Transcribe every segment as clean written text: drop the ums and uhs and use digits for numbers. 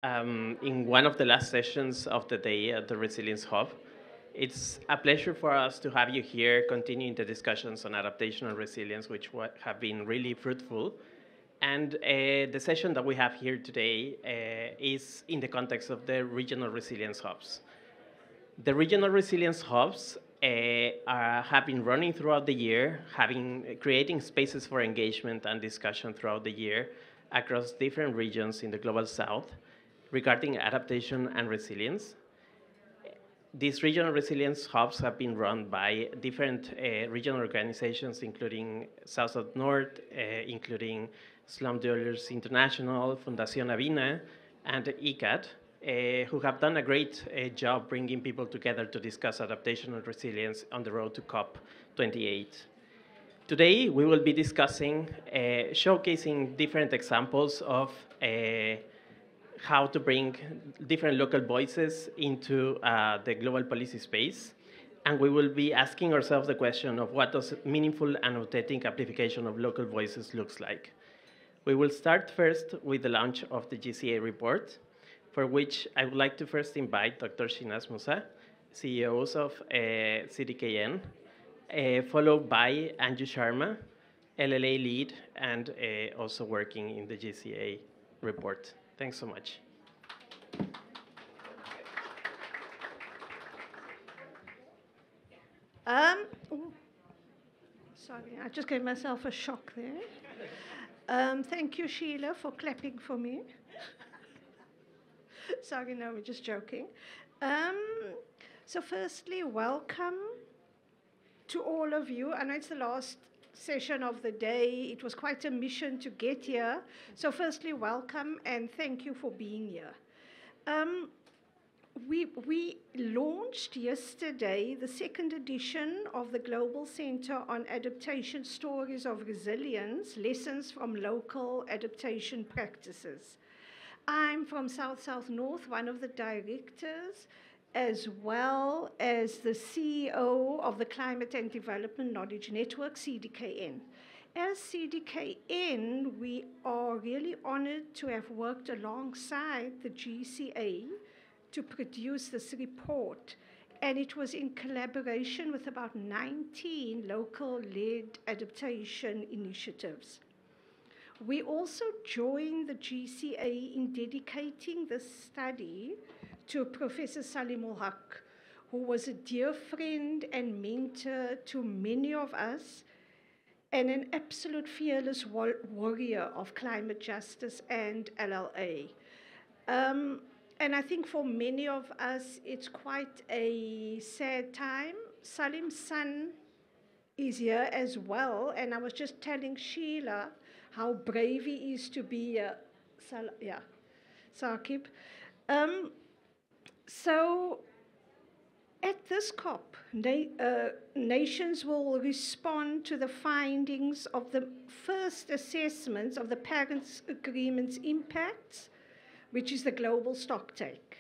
in one of the last sessions of the day at the Resilience Hub. It's a pleasure for us to have you here continuing the discussions on adaptation and resilience, which have been really fruitful. And the session that we have here today is in the context of the regional resilience hubs. The regional resilience hubs have been running throughout the year, creating spaces for engagement and discussion throughout the year across different regions in the global south regarding adaptation and resilience. These regional resilience hubs have been run by different regional organizations, including South of North, including Slum Dwellers International, Fundación Avina, and ICAD, who have done a great job bringing people together to discuss adaptation and resilience on the road to COP28. Today, we will be discussing, showcasing different examples of how to bring different local voices into the global policy space. And we will be asking ourselves the question of what does meaningful and authentic amplification of local voices looks like. We will start first with the launch of the GCA report, for which I would like to first invite Dr. Shinaz Musa, CEOs of CDKN, followed by Anju Sharma, LLA lead, and also working in the GCA report. Thanks so much. Sorry, I just gave myself a shock there. Thank you, Sheila, for clapping for me. Sorry, no, we're just joking. So firstly, welcome to all of you. I know it's the last session of the day. It was quite a mission to get here. So firstly, welcome and thank you for being here. We launched yesterday the second edition of the Global Center on Adaptation Stories of Resilience, Lessons from Local Adaptation Practices. I'm from South North, one of the directors, as well as the CEO of the Climate and Development Knowledge Network, CDKN. As CDKN, we are really honored to have worked alongside the GCA to produce this report, and it was in collaboration with about 19 local-led adaptation initiatives. We also joined the GCA in dedicating this study to Professor Salim ul Haq, who was a dear friend and mentor to many of us, and an absolute fearless warrior of climate justice and LLA. And I think for many of us, it's quite a sad time. Salim's son is here as well, and I was just telling Sheila how brave he is to be here. Saqib. So at this COP, nations will respond to the findings of the first assessments of the Paris Agreement's impacts, which is the global stocktake.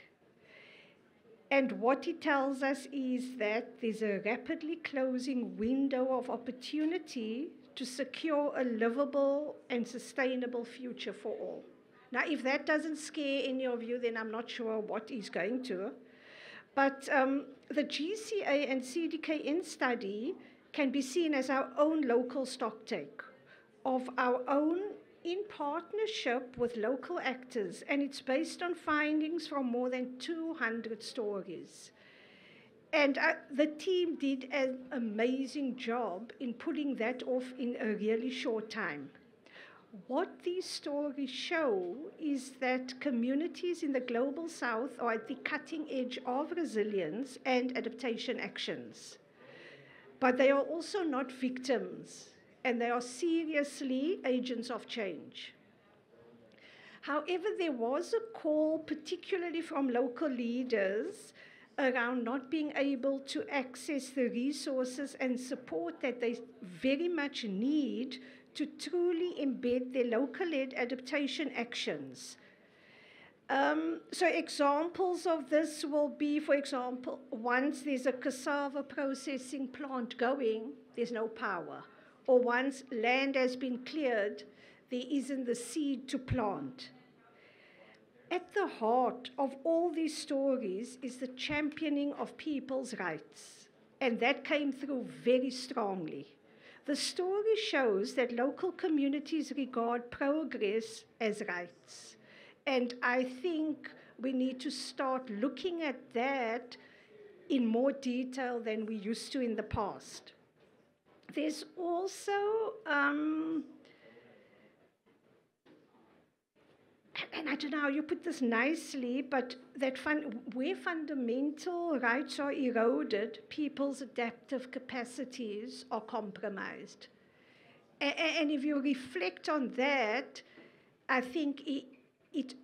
And what it tells us is that there's a rapidly closing window of opportunity to secure a livable and sustainable future for all. Now, if that doesn't scare any of you, then I'm not sure what is going to. But the GCA and CDKN study can be seen as our own local stocktake of our own in partnership with local actors, and it's based on findings from more than 200 stories. And the team did an amazing job in pulling that off in a really short time. What these stories show is that communities in the global south are at the cutting edge of resilience and adaptation actions. But they are also not victims, and they are seriously agents of change. However, there was a call, particularly from local leaders, around not being able to access the resources and support that they very much need to truly embed their local-led adaptation actions. So examples of this will be, for example, once there's a cassava processing plant going, there's no power. Or once land has been cleared, there isn't the seed to plant. At the heart of all these stories is the championing of people's rights, and that came through very strongly. The story shows that local communities regard progress as rights, and I think we need to start looking at that in more detail than we used to in the past. There's also and I don't know how you put this nicely, but that where fundamental rights are eroded, people's adaptive capacities are compromised. And if you reflect on that, I think it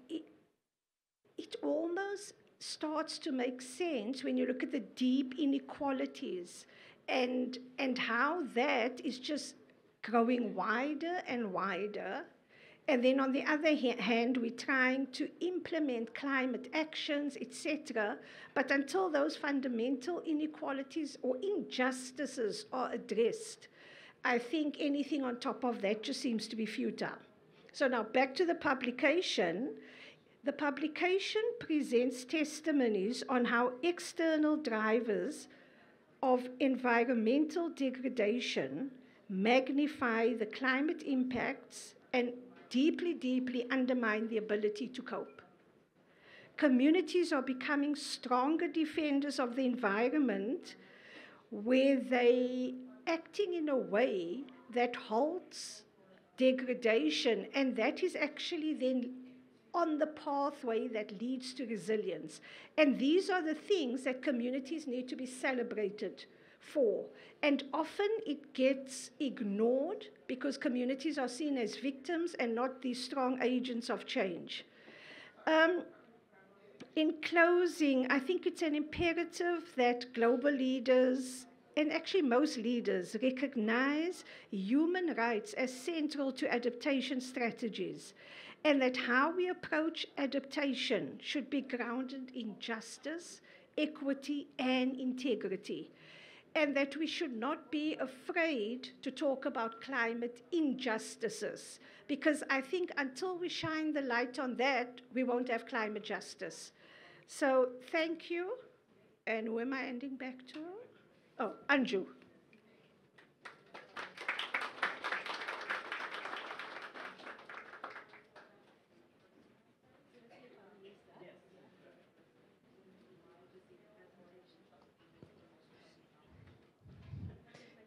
almost starts to make sense when you look at the deep inequalities and how that is just growing wider and wider. And then on the other hand, we're trying to implement climate actions, etc. But until those fundamental inequalities or injustices are addressed, I think anything on top of that just seems to be futile. So now back to the publication. The publication presents testimonies on how external drivers of environmental degradation magnify the climate impacts and deeply, deeply undermine the ability to cope. Communities are becoming stronger defenders of the environment where they acting in a way that halts degradation, and that is actually then on the pathway that leads to resilience. And these are the things that communities need to be celebrated for. And often it gets ignored because communities are seen as victims and not the strong agents of change. In closing, I think it's an imperative that global leaders, and actually most leaders, recognize human rights as central to adaptation strategies, and that how we approach adaptation should be grounded in justice, equity, and integrity. And that we should not be afraid to talk about climate injustices, because I think until we shine the light on that, we won't have climate justice. So thank you. And who am I ending back to? Oh, Anju.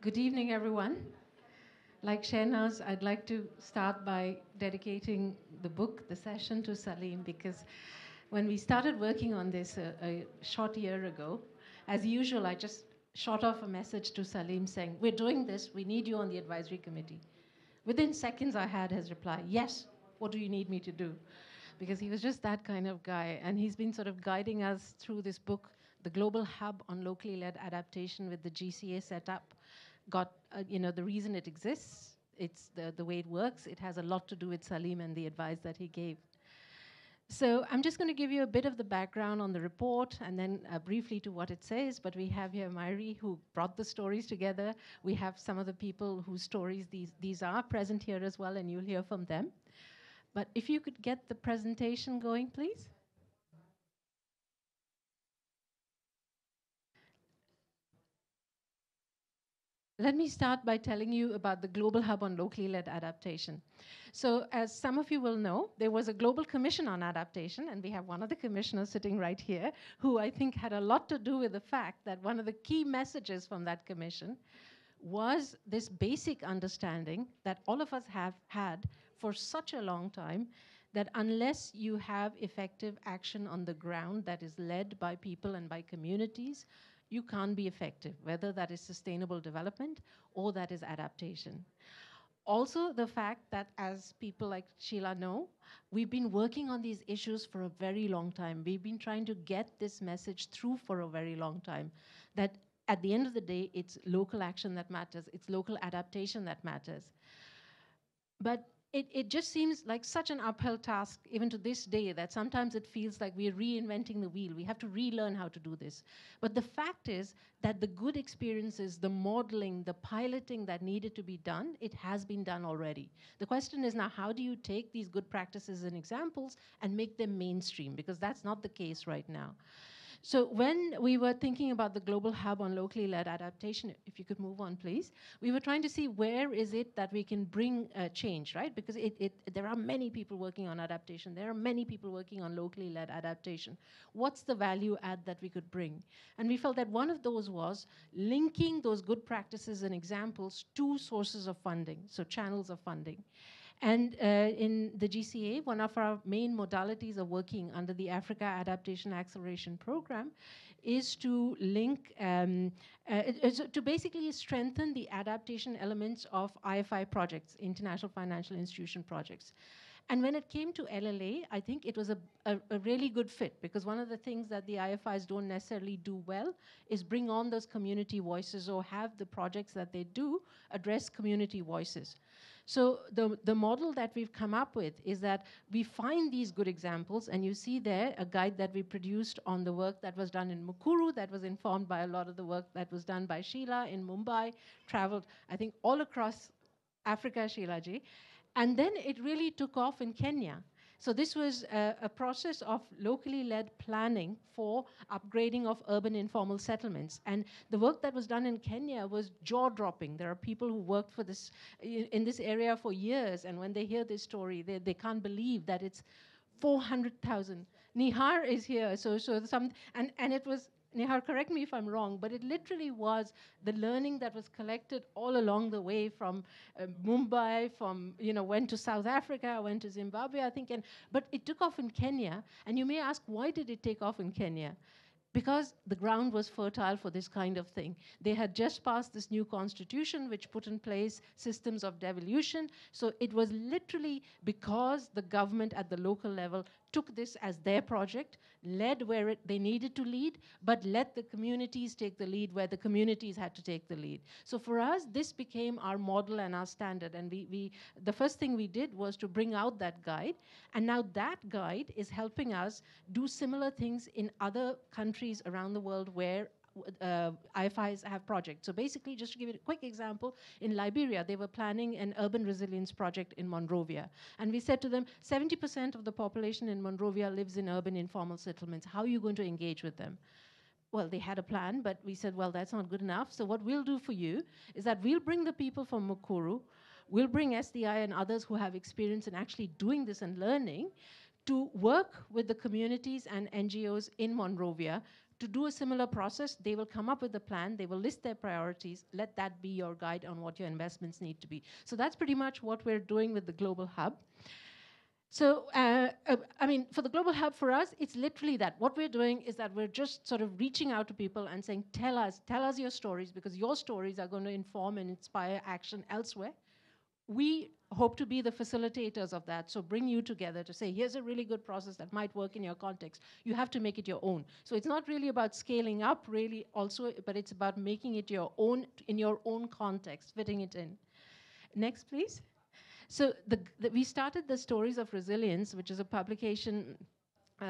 Good evening, everyone. Like Shehnaz, I'd like to start by dedicating the book, the session, to Salim, because when we started working on this a short year ago, as usual, I just shot off a message to Salim saying, we're doing this, we need you on the advisory committee. Within seconds, I had his reply, yes, what do you need me to do? Because he was just that kind of guy, and he's been sort of guiding us through this book, The Global Hub on Locally Led Adaptation with the GCA setup. Got, the reason it exists, it's the way it works. It has a lot to do with Salim and the advice that he gave. So I'm just going to give you a bit of the background on the report and then briefly to what it says. But we have here Myri, who brought the stories together. We have some of the people whose stories these are present here as well, and you'll hear from them. But if you could get the presentation going, please. Let me start by telling you about the Global Hub on Locally Led Adaptation. So as some of you will know, there was a Global Commission on Adaptation, and we have one of the commissioners sitting right here, who I think had a lot to do with the fact that one of the key messages from that commission was this basic understanding that all of us have had for such a long time, that unless you have effective action on the ground that is led by people and by communities, you can't be effective, whether that is sustainable development or that is adaptation. Also, the fact that, as people like Sheila know, we've been working on these issues for a very long time. We've been trying to get this message through for a very long time, that at the end of the day, it's local action that matters. It's local adaptation that matters. But it just seems like such an uphill task, even to this day, that sometimes it feels like we're reinventing the wheel. We have to relearn how to do this. But the fact is that the good experiences, the modeling, the piloting that needed to be done, it has been done already. The question is now, how do you take these good practices and examples and make them mainstream? Because that's not the case right now. So when we were thinking about the Global Hub on Locally Led Adaptation, if you could move on, please, we were trying to see where is it that we can bring change, right? Because there are many people working on adaptation. There are many people working on locally led adaptation. What's the value add that we could bring? And we felt that one of those was linking those good practices and examples to sources of funding, so channels of funding. And in the GCA, one of our main modalities of working under the Africa Adaptation Acceleration Program is to link, to basically strengthen the adaptation elements of IFI projects, International Financial Institution projects. And when it came to LLA, I think it was a really good fit, because one of the things that the IFIs don't necessarily do well is bring on those community voices or have the projects that they do address community voices. So the model that we've come up with is that we find these good examples, and you see there a guide that we produced on the work that was done in Mukuru, that was informed by a lot of the work that was done by Sheila in Mumbai, traveled, I think, all across Africa, Sheila ji. And then it really took off in Kenya. So this was a process of locally led planning for upgrading of urban informal settlements. And the work that was done in Kenya was jaw-dropping. There are people who worked for this in this area for years, and when they hear this story, they can't believe that it's 400,000. Nihar is here, and it was, Nihar, correct me if I'm wrong, but it literally was the learning that was collected all along the way from Mumbai, went to South Africa, went to Zimbabwe, I think, but it took off in Kenya. And you may ask, why did it take off in Kenya? Because the ground was fertile for this kind of thing. They had just passed this new constitution, which put in place systems of devolution. So it was literally because the government at the local level took this as their project, led where they needed to lead, but let the communities take the lead where the communities had to take the lead. So for us, this became our model and our standard. And the first thing we did was to bring out that guide. And now that guide is helping us do similar things in other countries around the world where IFIs have projects. So basically, just to give you a quick example, in Liberia, they were planning an urban resilience project in Monrovia. And we said to them, 70% of the population in Monrovia lives in urban informal settlements. How are you going to engage with them? Well, they had a plan, but we said, well, that's not good enough. So what we'll do for you is that we'll bring the people from Mukuru, we'll bring SDI and others who have experience in actually doing this and learning to work with the communities and NGOs in Monrovia to do a similar process. They will come up with a plan, they will list their priorities, let that be your guide on what your investments need to be. So that's pretty much what we're doing with the Global Hub. So, for the Global Hub, for us, it's literally that. What we're doing is that we're just sort of reaching out to people and saying, tell us your stories, because your stories are going to inform and inspire action elsewhere. We hope to be the facilitators of that, so bring you together to say, here's a really good process that might work in your context. You have to make it your own. So it's not really about scaling up, really, also, but it's about making it your own, in your own context, fitting it in. Next, please. So we started the Stories of Resilience, which is a publication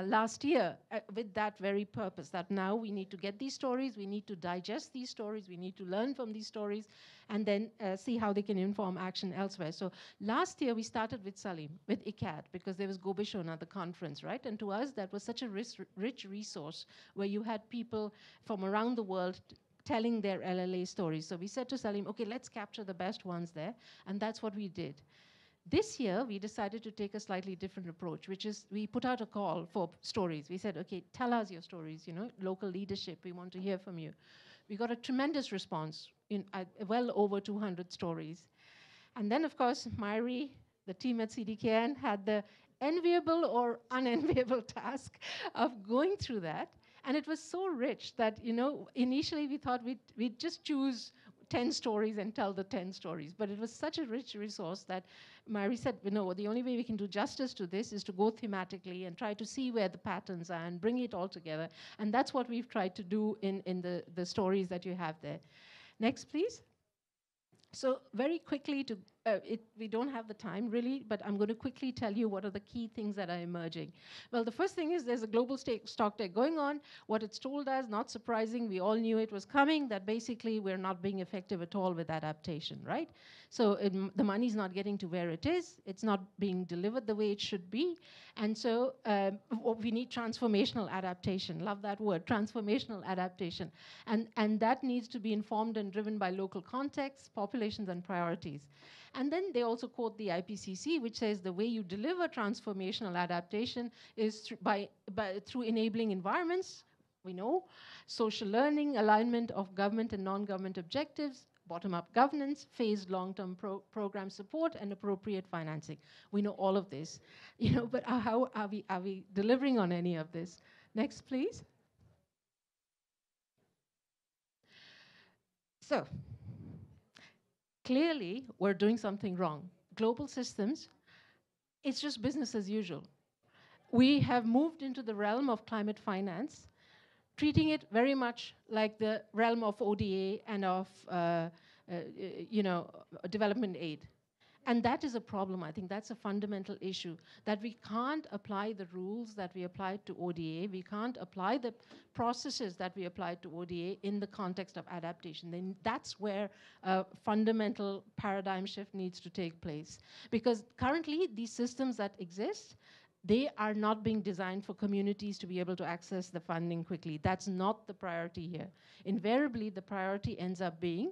last year with that very purpose, that now we need to get these stories, we need to digest these stories, we need to learn from these stories, and then see how they can inform action elsewhere. So last year we started with Salim, with ICAD, because there was Gobishona, the conference, right? And to us, that was such a rich resource where you had people from around the world telling their LLA stories. So we said to Salim, okay, let's capture the best ones there, and that's what we did. This year, we decided to take a slightly different approach, which is we put out a call for stories. We said, okay, tell us your stories, local leadership, we want to hear from you. We got a tremendous response, well over 200 stories. And then, of course, Myri, the team at CDKN, had the enviable or unenviable task of going through that. And it was so rich that, initially we thought we'd just choose 10 stories and tell the 10 stories. But it was such a rich resource that Myri said, no, the only way we can do justice to this is to go thematically and try to see where the patterns are and bring it all together. And that's what we've tried to do in the stories that you have there. Next, please. So very quickly, to we don't have the time really, but I'm going to quickly tell you what are the key things that are emerging. Well, the first thing is there's a global stock take going on. What it's told us, not surprising, we all knew it was coming, that basically we're not being effective at all with adaptation, right? So the money's not getting to where it is. It's not being delivered the way it should be. And so we need transformational adaptation. Love that word, transformational adaptation. And that needs to be informed and driven by local contexts, populations, and priorities. And then they also quote the IPCC, which says the way you deliver transformational adaptation is through enabling environments, we know, social learning, alignment of government and non-government objectives, bottom-up governance, phased long-term program support, and appropriate financing. We know all of this, but how are we delivering on any of this? Next, please. So, clearly, we're doing something wrong. Global systems, it's just business as usual. We have moved into the realm of climate finance, treating it very much like the realm of ODA and of development aid. And that is a problem. I think that's a fundamental issue, that we can't apply the rules that we applied to ODA. We can't apply the processes that we applied to ODA in the context of adaptation. Then that's where a fundamental paradigm shift needs to take place. Because currently, these systems that exist, they are not being designed for communities to be able to access the funding quickly. That's not the priority here. Invariably, the priority ends up being,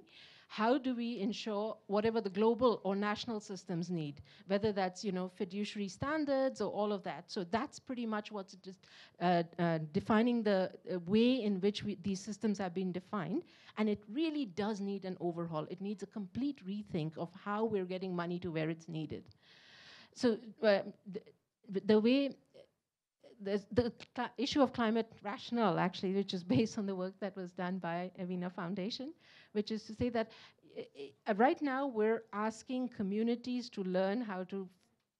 how do we ensure whatever the global or national systems need, whether that's fiduciary standards or all of that. So that's pretty much what's just defining the way in which these systems have been defined. And it really does need an overhaul. It needs a complete rethink of how we're getting money to where it's needed. So the way the issue of climate rationale, actually, which is based on the work that was done by Avina Foundation, which is to say that right now we're asking communities to learn how to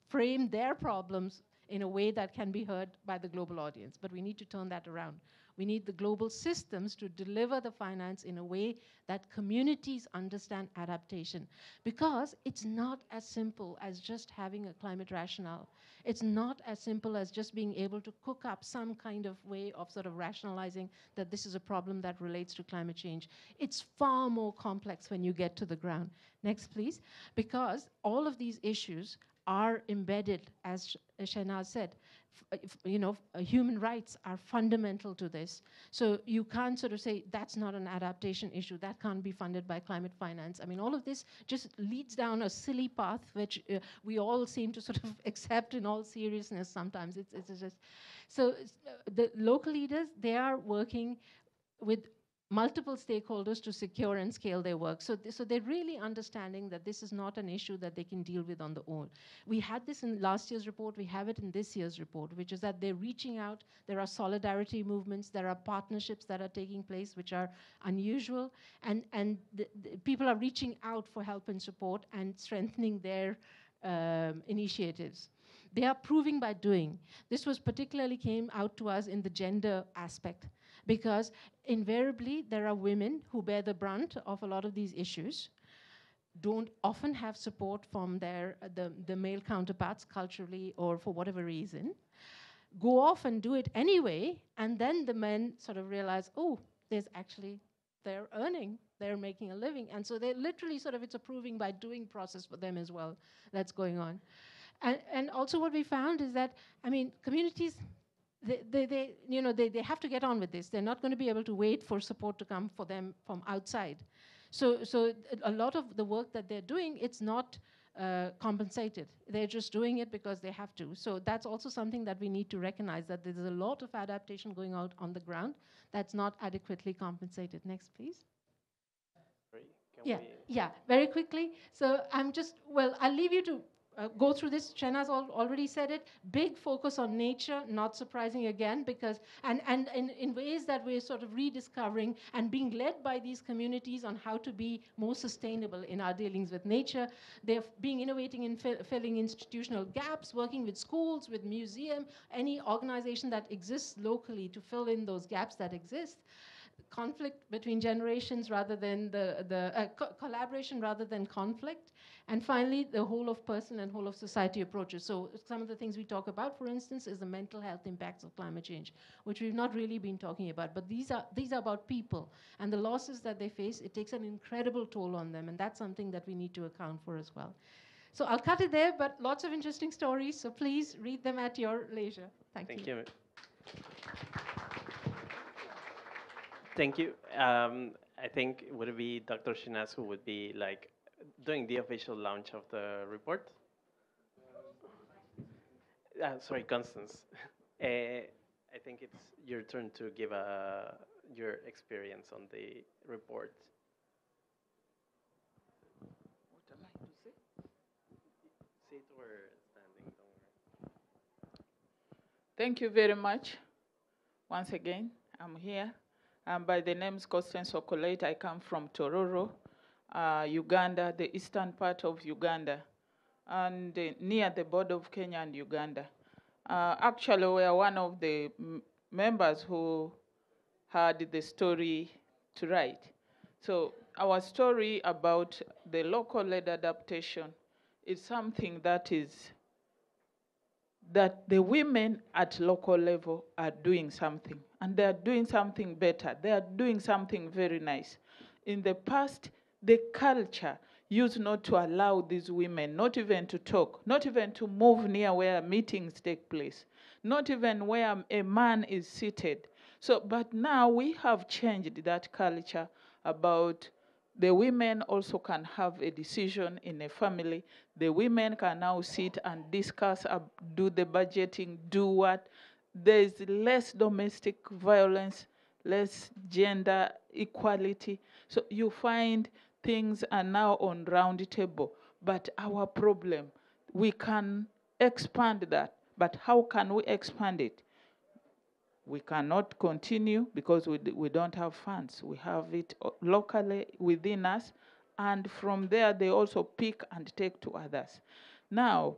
frame their problems in a way that can be heard by the global audience. But we need to turn that around. We need the global systems to deliver the finance in a way that communities understand adaptation. Because it's not as simple as just having a climate rationale. It's not as simple as just being able to cook up some kind of way of sort of rationalizing that this is a problem that relates to climate change. It's far more complex when you get to the ground. Next, please. Because all of these issues are embedded, as Shehnaz said, human rights are fundamental to this. So you can't sort of say that's not an adaptation issue, that can't be funded by climate finance. I mean, all of this just leads down a silly path, which we all seem to sort of accept in all seriousness sometimes. It's just, so the local leaders, they are working with multiple stakeholders to secure and scale their work. So they're really understanding that this is not an issue that they can deal with on their own. We had this in last year's report, we have it in this year's report, which is that they're reaching out, there are solidarity movements, there are partnerships that are taking place which are unusual, and the people are reaching out for help and support and strengthening their initiatives. They are proving by doing. This was particularly came out to us in the gender aspect, because invariably there are women who bear the brunt of a lot of these issues, don't often have support from the male counterparts culturally or for whatever reason, go off and do it anyway, and then the men sort of realize, oh, they're earning, they're making a living. And so they literally sort of, it's a proving by doing process for them as well that's going on. And also what we found is that, I mean, communities, they have to get on with this. They're not going to be able to wait for support to come for them from outside. So a lot of the work that they're doing, it's not compensated. They're just doing it because they have to. So that's also something that we need to recognize, that there's a lot of adaptation going out on the ground that's not adequately compensated. Next, please. Yeah, very quickly. So I'll leave you to go through this. Shehnaz already said it. Big focus on nature, not surprising again, because, and in ways that we're sort of rediscovering and being led by these communities on how to be more sustainable in our dealings with nature. They're being innovating in filling institutional gaps, working with schools, with museum, any organization that exists locally to fill in those gaps that exist. conflict between generations rather than collaboration rather than conflict. And finally, the whole of person and whole of society approaches. So some of the things we talk about, for instance, is the mental health impacts of climate change, which we've not really been talking about. But these are about people. And the losses that they face, it takes an incredible toll on them. And that's something that we need to account for as well. So I'll cut it there, but lots of interesting stories. So please read them at your leisure. Thank you. Thank you. I think it would be Dr. Shinaz who would be like doing the official launch of the report. Sorry, Constance. I think it's your turn to give your experience on the report. What am I to say? Sit or standing, don't worry. Thank you very much. Once again, I'm here. By the name is Constance Okolait. I come from Tororo, Uganda, the eastern part of Uganda, and near the border of Kenya and Uganda. Actually, we are one of the members who had the story to write. So our story about the local-led adaptation is something that the women at local level are doing something, and they are doing something better. They are doing something very nice. In the past, the culture used not to allow these women, not even to talk, not even to move near where meetings take place, not even where a man is seated. So, but now we have changed that culture about the women also can have a decision in a family. The women can now sit and discuss, do the budgeting, do what. There's less domestic violence, less gender equality. So you find things are now on round table. But our problem, we can expand that. But how can we expand it? We cannot continue because we don't have funds. We have it locally within us, and from there they also pick and take to others. Now,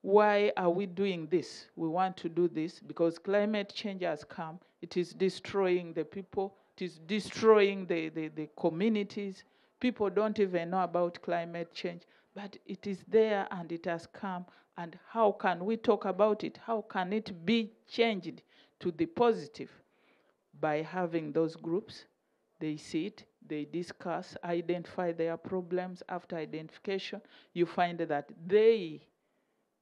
why are we doing this? We want to do this because climate change has come. It is destroying the people. It is destroying the communities. People don't even know about climate change, but it is there and it has come. And how can we talk about it? How can it be changed to the positive? By having those groups, they sit, they discuss, identify their problems. After identification, you find that they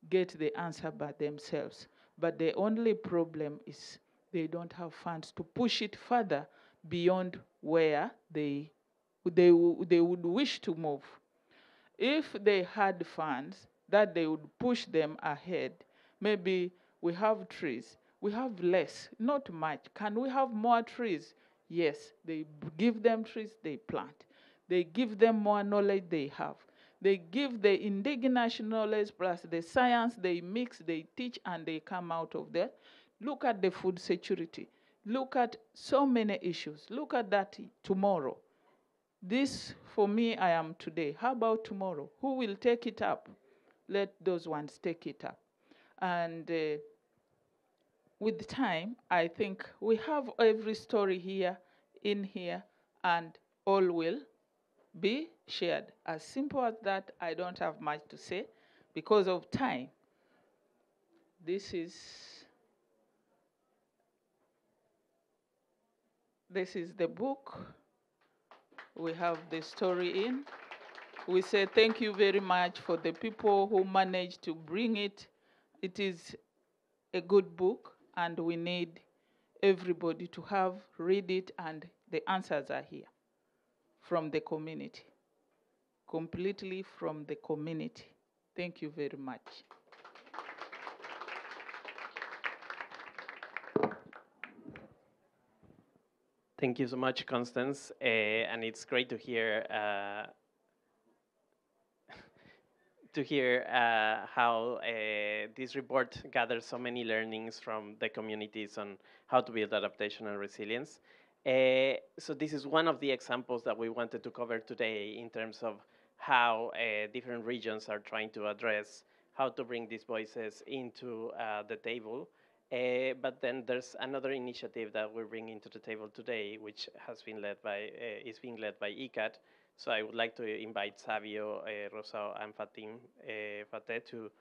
get the answer by themselves. But the only problem is they don't have funds to push it further beyond where they would wish to move. If they had funds that they would push them ahead, maybe we have trees. We have less, not much. Can we have more trees? Yes, they give them trees, they plant. They give them more knowledge, they have. They give the indigenous knowledge plus the science, they mix, they teach, and they come out of there. Look at the food security. Look at so many issues. Look at that tomorrow. This, for me, I am today. How about tomorrow? Who will take it up? Let those ones take it up. And with time, I think we have every story here, in here, and all will be shared. As simple as that, I don't have much to say because of time. This is the book. We have the story in. We say thank you very much for the people who managed to bring it. It is a good book, and we need everybody to read it, and the answers are here from the community, completely from the community. Thank you very much. Thank you so much, Constance. And it's great to hear how this report gathers so many learnings from the communities on how to build adaptation and resilience. So this is one of the examples that we wanted to cover today in terms of how different regions are trying to address how to bring these voices into the table. But then there's another initiative that we're bringing to the table today, which has been led by, is being led by ICAT. So I would like to invite Savio, Rosa, and Fateh to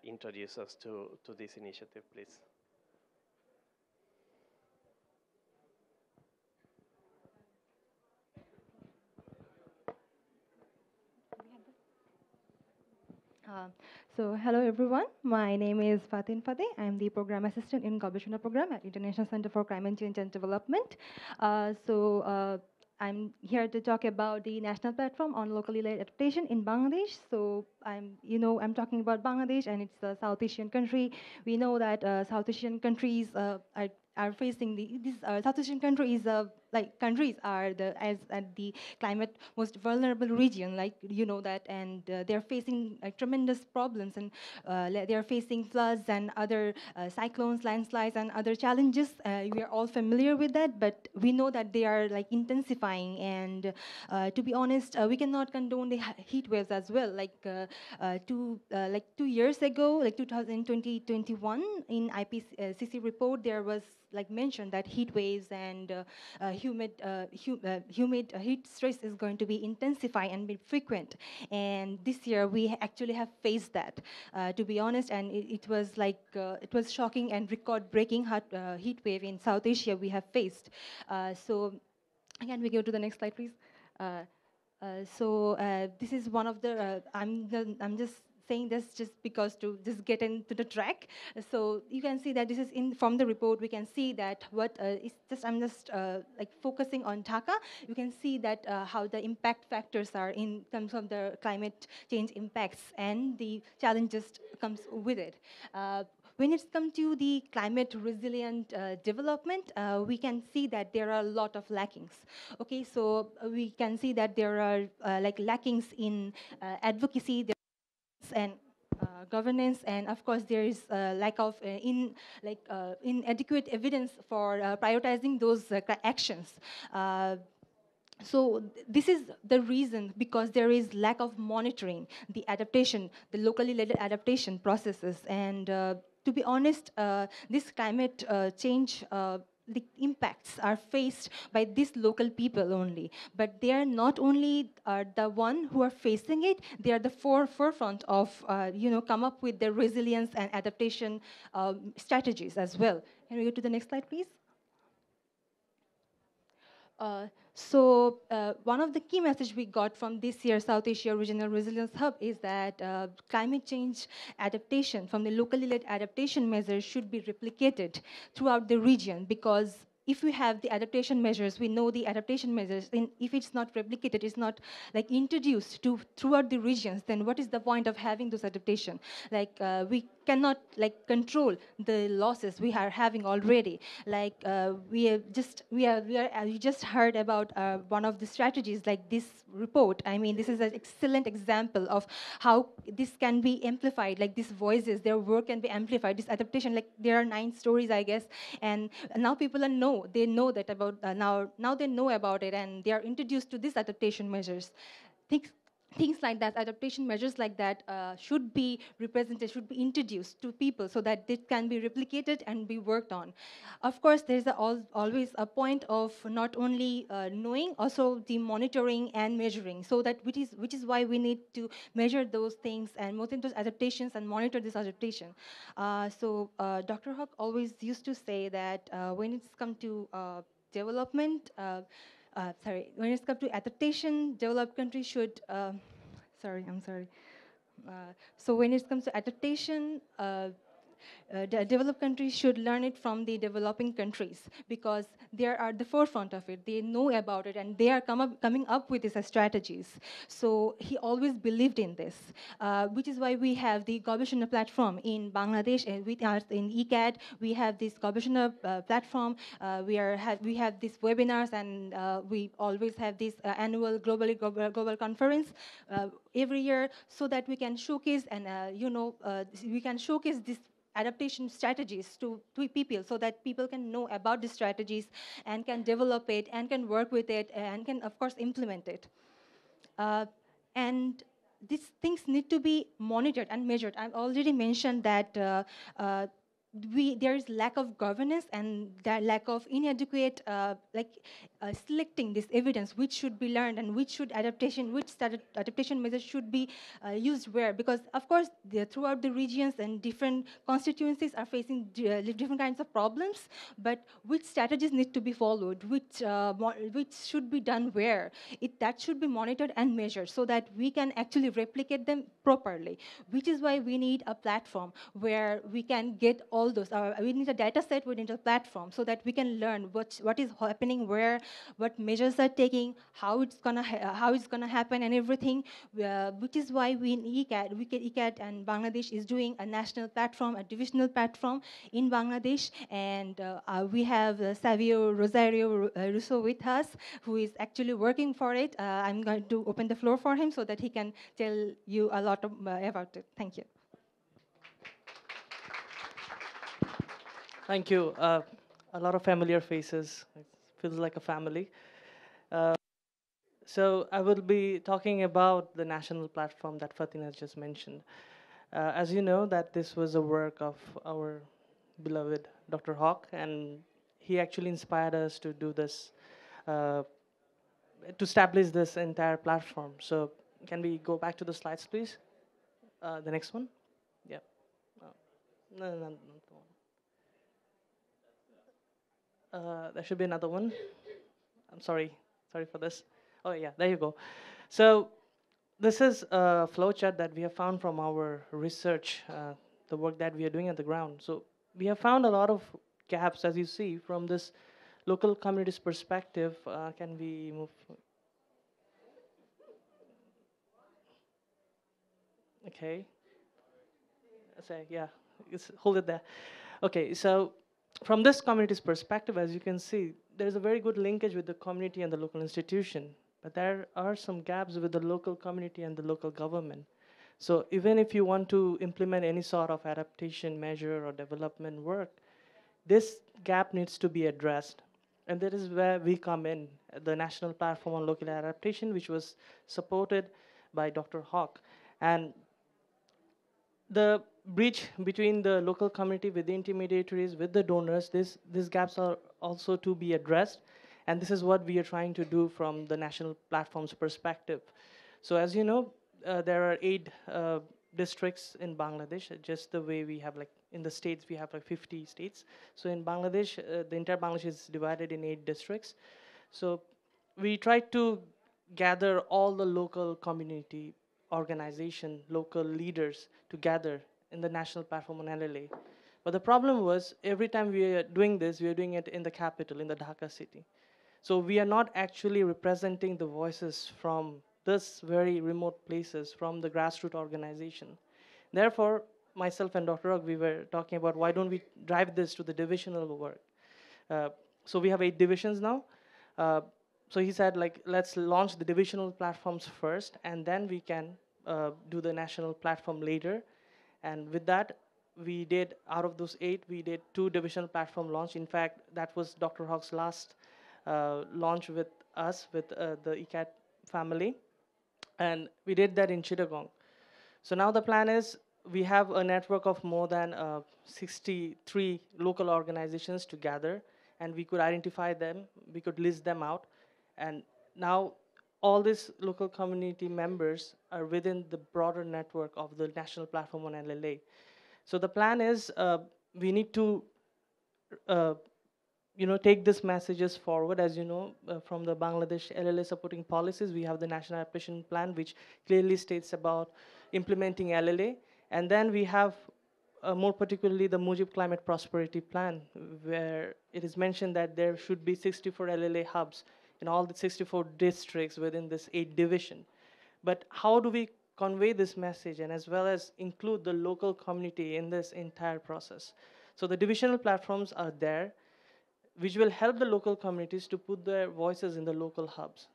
introduce us to this initiative, please. Hello everyone. My name is Fatin Fateh. I'm the program assistant in Gobeshona program at International Center for Climate Change and Development. I'm here to talk about the national platform on locally led adaptation in Bangladesh. So I'm talking about Bangladesh, and it's a South Asian country. We know that South Asian countries are facing these South Asian countries countries are the climate most vulnerable region, like that, and they're facing tremendous problems, and they're facing floods and other cyclones, landslides, and other challenges. We are all familiar with that, but we know that they are intensifying, and to be honest, we cannot condone the heat waves as well. 2 years ago, 2021, in IPCC report, there was mentioned that heat waves and humid heat stress is going to be intensifying and be frequent. And this year we actually have faced that, to be honest, and it was shocking and record-breaking heat wave in South Asia we have faced. Can we go to the next slide, please? This is one of the. I'm just saying this just because to just get into the track. So you can see that this is from the report. We can see that I'm just focusing on Dhaka. You can see that how the impact factors are in terms of the climate change impacts and the challenges comes with it. When it's come to the climate resilient development, we can see that there are a lot of lackings. Okay, so we can see that there are lackings in advocacy and governance, and of course there is a lack of inadequate evidence for prioritizing those actions. So this is the reason, because there is lack of monitoring the adaptation, the locally led adaptation processes. And to be honest, this climate change the impacts are faced by these local people only, but they are not only the one who are facing it, they are the forefront of come up with the resilience and adaptation strategies as well. Can we go to the next slide, please? One of the key messages we got from this year's South Asia Regional Resilience Hub is that climate change adaptation from the locally led adaptation measures should be replicated throughout the region, because if we have the adaptation measures, we know the adaptation measures, and if it's not replicated, it's not introduced throughout the regions, then what is the point of having those adaptation? We cannot control the losses we are having already. You just heard about one of the strategies, like this report. I mean, this is an excellent example of how this can be amplified, these voices, their work can be amplified, this adaptation, there are 9 stories, I guess, and now people they know that about, now they know about it, and they are introduced to these adaptation measures. Things like that, adaptation measures like that should be represented, should be introduced to people so that it can be replicated and be worked on. Of course, there's always a point of not only knowing, also the monitoring and measuring, so that which is why we need to measure those things and monitor those adaptations and monitor this adaptation. Dr. Huq always used to say that when it's come to development, when it's come to adaptation, developed countries should, so when it comes to adaptation, the developed countries should learn it from the developing countries, because they are at the forefront of it. They know about it, and they are coming up with these strategies. So he always believed in this, which is why we have the Gobeshona platform in Bangladesh, and in ICAT, we have this Gobeshona platform. We have these webinars, and we always have this annual global conference every year, so that we can showcase and we can showcase this adaptation strategies to people, so that people can know about the strategies and can develop it and can work with it and can, of course, implement it. And these things need to be monitored and measured. I've already mentioned that there is lack of governance and that lack of inadequate selecting this evidence which should be learned and which adaptation measures should be used where, because of course throughout the regions and different constituencies are facing different kinds of problems, but which strategies need to be followed, which should be done where, that should be monitored and measured so that we can actually replicate them properly, which is why we need a platform where we can get all those. We need a data set, we need a platform so that we can learn what is happening where, what measures are taking, how it's gonna happen and everything, which is why we in ICAT and Bangladesh is doing a national platform, a divisional platform in Bangladesh, and we have Savio Rosario Russo with us, who is actually working for it. I'm going to open the floor for him so that he can tell you a lot about it. Thank you. Thank you. A lot of familiar faces. It feels like a family. So I will be talking about the national platform that Fatin has just mentioned. As you know, that this was a work of our beloved Dr. Hawk, and he actually inspired us to do this, to establish this entire platform. So can we go back to the slides, please? The next one? Yeah. No. There should be another one. I'm sorry for this. Oh yeah, there you go. So this is a flowchart that we have found from our research, the work that we are doing at the ground. So we have found a lot of gaps, as you see, from this local community's perspective. Can we move? Okay. So yeah, hold it there. Okay, so from this community's perspective, as you can see, there's a very good linkage with the community and the local institution, but there are some gaps with the local community and the local government. So even if you want to implement any sort of adaptation measure or development work, this gap needs to be addressed. And that is where we come in, the National Platform on Local Adaptation, which was supported by Dr. Hawk. And the bridge between the local community with the intermediaries, with the donors, these gaps are also to be addressed. And this is what we are trying to do from the national platform's perspective. So as you know, there are 8 districts in Bangladesh, just the way we have, like in the states, we have like 50 states. So in Bangladesh, the entire Bangladesh is divided in 8 districts. So we try to gather all the local community organization, local leaders together in the national platform on LLA. But the problem was, every time we are doing this, we are doing it in the capital, in the Dhaka city. So we are not actually representing the voices from this very remote places, from the grassroots organization. Therefore, myself and Dr. Ragh, we were talking about why don't we drive this to the divisional work. So we have 8 divisions now. So he said, like, let's launch the divisional platforms first, and then we can do the national platform later. And with that, we did, out of those 8, we did 2 divisional platform launch. In fact, that was Dr. Hawk's last launch with us, with the ICAT family. And we did that in Chittagong. So now the plan is, we have a network of more than 63 local organizations to gather, and we could identify them, we could list them out. And now all these local community members are within the broader network of the national platform on LLA. So the plan is, we need to take these messages forward. As you know, from the Bangladesh LLA supporting policies, we have the National Adaptation Plan, which clearly states about implementing LLA. And then we have, more particularly, the Mujib Climate Prosperity Plan, where it is mentioned that there should be 64 LLA hubs in all the 64 districts within this 8 division. But how do we convey this message, and as well as include the local community in this entire process? So the divisional platforms are there, which will help the local communities to put their voices in the local hubs.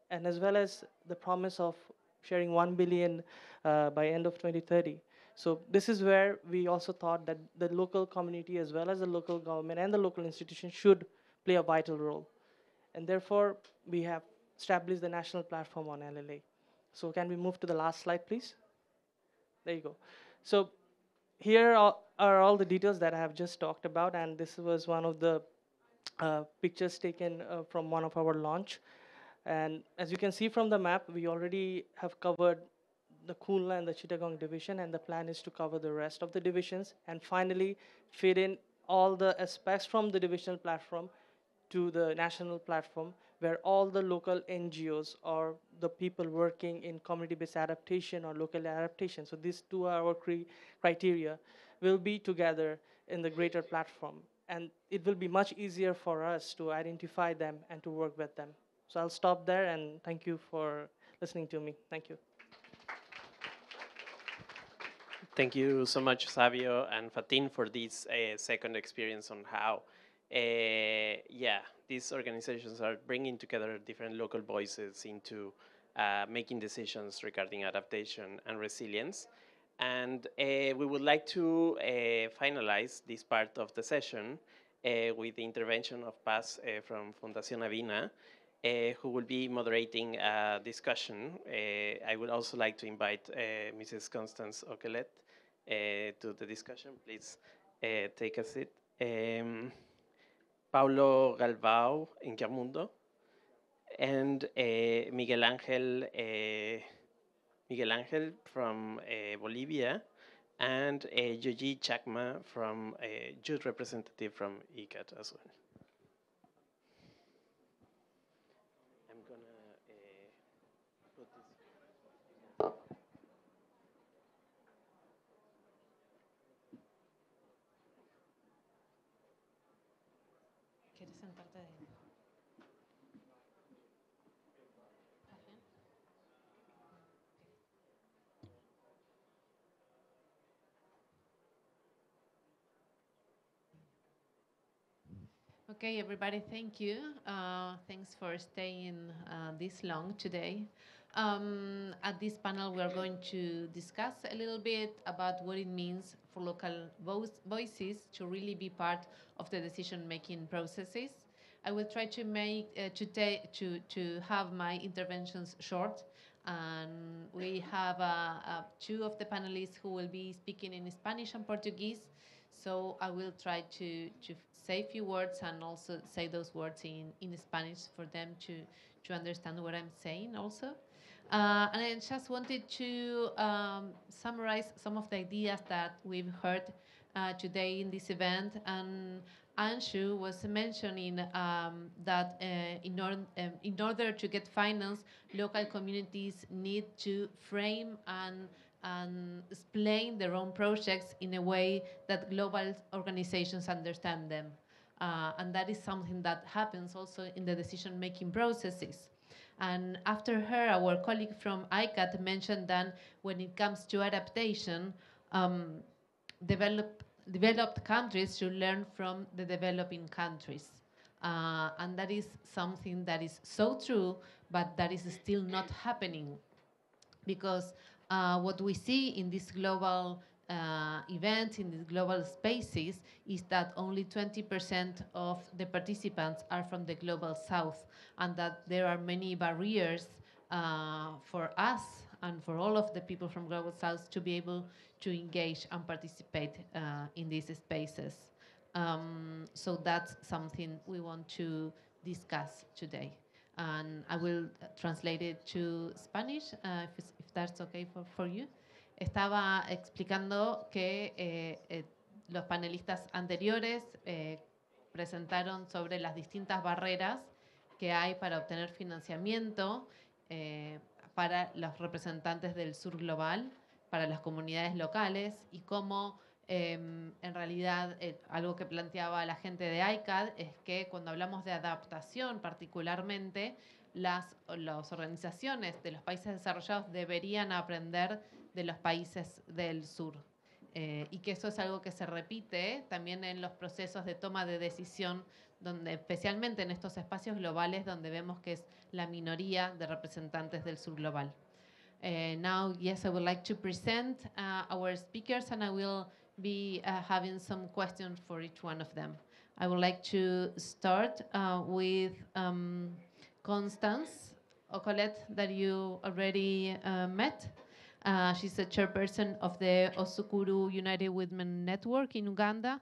And as well as the promise of sharing 1 billion by end of 2030. So this is where we also thought that the local community, as well as the local government and the local institutions, should play a vital role. And therefore, we have established the national platform on LLA. So can we move to the last slide, please? There you go. So here are all the details that I have just talked about, and this was one of the pictures taken from one of our launch. And as you can see from the map, we already have covered the Khulna and the Chittagong division, and the plan is to cover the rest of the divisions, and finally fit in all the aspects from the divisional platform to the national platform, where all the local NGOs or the people working in community-based adaptation or local adaptation, so these two are our criteria, will be together in the greater platform. And it will be much easier for us to identify them and to work with them. So I'll stop there, and thank you for listening to me. Thank you. Thank you so much, Savio and Fatin, for this second experience on how, these organizations are bringing together different local voices into making decisions regarding adaptation and resilience. And we would like to finalize this part of the session with the intervention of Paz from Fundación Avina, who will be moderating a discussion. I would also like to invite Mrs. Constance Okelet to the discussion. Please take a seat. Paulo Galvao in Carmundo, and Miguel Angel from Bolivia, and Yoji Chakma from youth representative from ICAT as well. I'm gonna put this. ¿Quieres sentarte ahí? Okay, everybody, thank you. Thanks for staying this long today. At this panel, we are going to discuss a little bit about what it means for local voices to really be part of the decision-making processes. I will try to make to have my interventions short, and we have two of the panelists who will be speaking in Spanish and Portuguese. So I will try to say a few words and also say those words in Spanish for them to understand what I'm saying also. And I just wanted to summarize some of the ideas that we've heard today in this event. And Anshu was mentioning that in order to get finance, local communities need to frame and explain their own projects in a way that global organizations understand them. And that is something that happens also in the decision-making processes. And after her, our colleague from ICAT mentioned that when it comes to adaptation, developed countries should learn from the developing countries. And that is something that is so true, but that is still not happening. Because what we see in these global events, in these global spaces, is that only 20% of the participants are from the global south, and that there are many barriers for us and for all of the people from global south to be able to engage and participate in these spaces. So that's something we want to discuss today. And I will translate it to Spanish, if that's okay for you. Estaba explicando que los panelistas anteriores presentaron sobre las distintas barreras que hay para obtener financiamiento para los representantes del sur global, para las comunidades locales, y cómo en realidad algo que planteaba la gente de ICAD es que cuando hablamos de adaptación particularmente, las organizaciones de los países desarrollados deberían aprender de los países del sur. Y que eso es algo que se repite también en los procesos de toma de decisión, donde, especialmente en estos espacios globales donde vemos que es la minoría de representantes del sur global. Now, yes, I would like to present our speakers, and I will be having some questions for each one of them. I would like to start with Constance Okelet, that you already met. She's a chairperson of the Osukuru United Women Network in Uganda.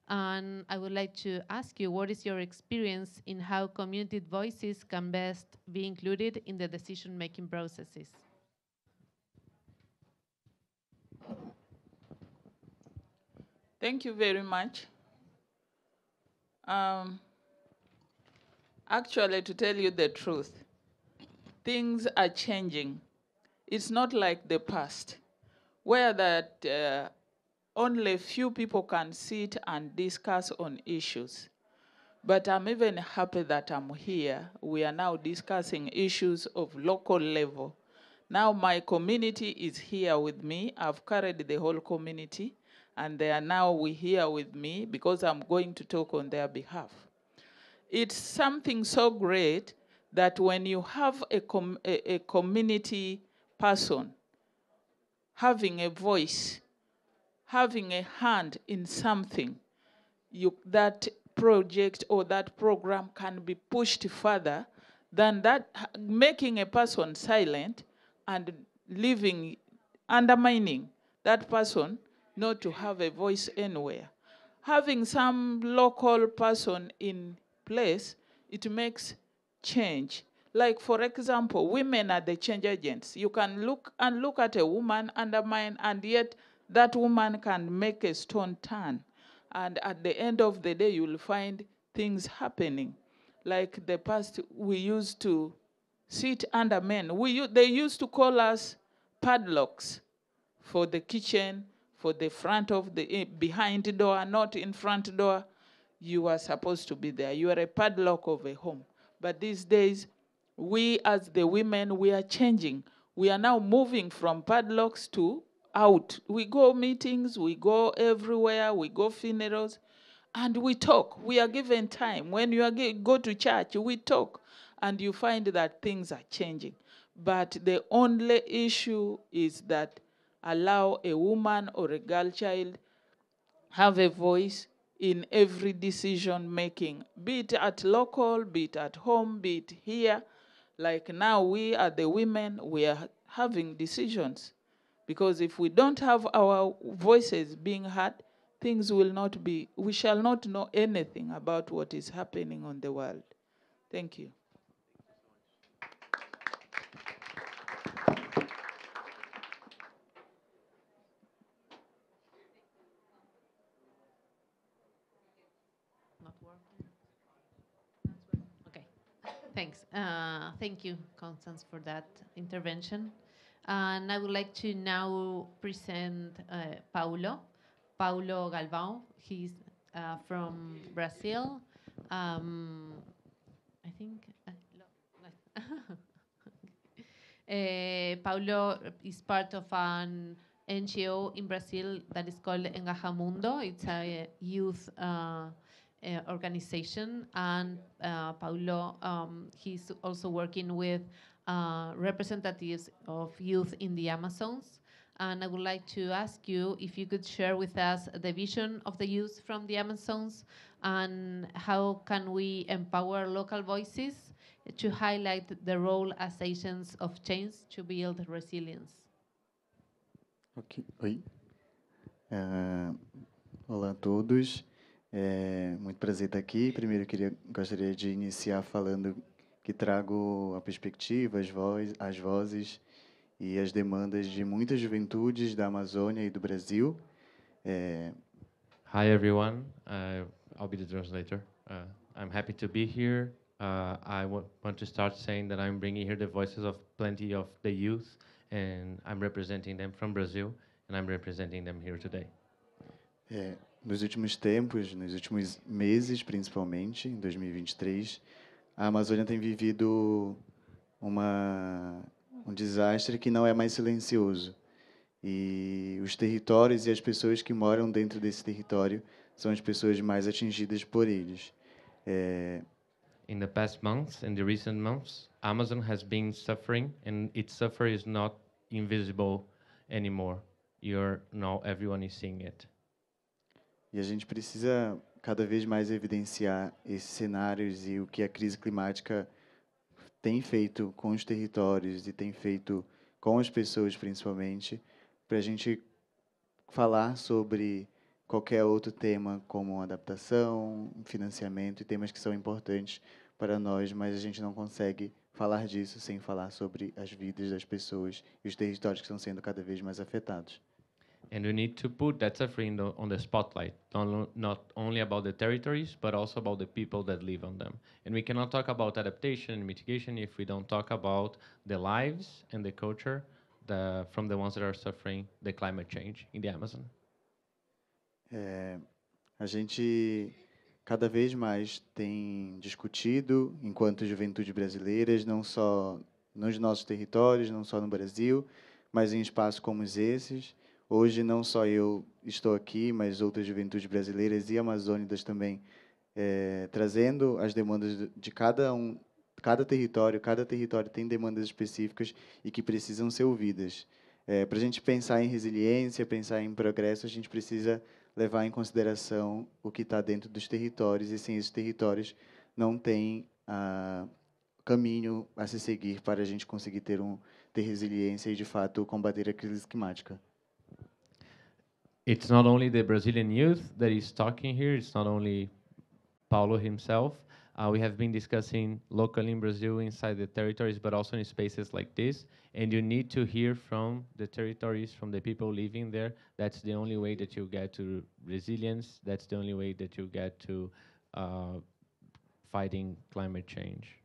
And I would like to ask you, what is your experience in how community voices can best be included in the decision-making processes? Thank you very much. Actually, to tell you the truth, things are changing. It's not like the past, where that only few people can sit and discuss on issues. But I'm even happy that I'm here. We are now discussing issues of local level. Now my community is here with me. I've carried the whole community, and they are now here with me because I'm going to talk on their behalf. It's something so great that when you have a community person having a voice, having a hand in something, that project or that program can be pushed further than that making a person silent and undermining that person not to have a voice anywhere. Having some local person in place, it makes change. Like, for example, women are the change agents. You can look at a woman undermine, and yet that woman can make a stone turn. And at the end of the day, you'll find things happening. Like the past, we used to sit under men. They used to call us padlocks for the kitchen, for the front of the behind the door, not in front door. You are supposed to be there. You are a padlock of a home. But these days, we as the women, we are changing. We are now moving from padlocks to out. We go meetings, we go everywhere, we go funerals, and we talk. We are given time. When you go to church, we talk, and you find that things are changing. But the only issue is that allow a woman or a girl child have a voice in every decision making, be it at local, be it at home, be it here. Like now we are the women, we are having decisions. Because if we don't have our voices being heard, things will not be, we shall not know anything about what is happening on the world. Thank you. Not working. Okay, thanks. Thank you, Constance, for that intervention. And I would like to now present Paulo Galvão. He's from Brazil. I think Paulo is part of an NGO in Brazil that is called Engajamundo. It's a youth organization, and Paulo, he's also working with representatives of youth in the Amazons. And I would like to ask you if you could share with us the vision of the youth from the Amazons and how can we empower local voices to highlight the role as agents of change to build resilience. Ok, oi. Olá a todos. Muito prazer estar aqui. Primeiro, gostaria de iniciar falando que trago a perspectiva, as vozes e as demandas de muitas juventudes da Amazônia e do Brasil. Hi everyone, I'll be the translator. I'm happy to be here. I want to start saying that I'm bringing here the voices of plenty of the youth, and I'm representing them from Brazil, and I'm representing them here today. Nos últimos tempos, nos últimos meses, principalmente, em 2023, a Amazônia tem vivido um desastre que não é mais silencioso. E os territórios e as pessoas que moram dentro desse território são as pessoas mais atingidas por eles. In the past months, in the recent months, Amazon has been suffering, and its suffering is not invisible anymore. Everyone is seeing it. E a gente precisa cada vez mais evidenciar esses cenários e o que a crise climática tem feito com os territórios e tem feito com as pessoas principalmente, para a gente falar sobre qualquer outro tema, como adaptação, financiamento e temas que são importantes para nós, mas a gente não consegue falar disso sem falar sobre as vidas das pessoas e os territórios que estão sendo cada vez mais afetados. And we need to put that suffering on the spotlight, not only about the territories, but also about the people that live on them. And we cannot talk about adaptation and mitigation if we don't talk about the lives and the culture from the ones that are suffering the climate change in the Amazon. A gente cada vez mais tem discutido, enquanto juventude brasileiras, não só nos nossos territórios, não só no Brasil, mas em espaços como esses. Hoje, não só eu estou aqui, mas outras juventudes brasileiras e amazônicas também, trazendo as demandas de cada território tem demandas específicas e que precisam ser ouvidas. Para a gente pensar em resiliência, pensar em progresso, a gente precisa levar em consideração o que está dentro dos territórios, e sem esses territórios não tem caminho a se seguir para a gente conseguir ter resiliência e, de fato, combater a crise climática. It's not only the Brazilian youth that is talking here, it's not only Paulo himself. We have been discussing locally in Brazil inside the territories, but also in spaces like this. And you need to hear from the territories, from the people living there. That's the only way that you get to resilience. That's the only way that you get to fighting climate change.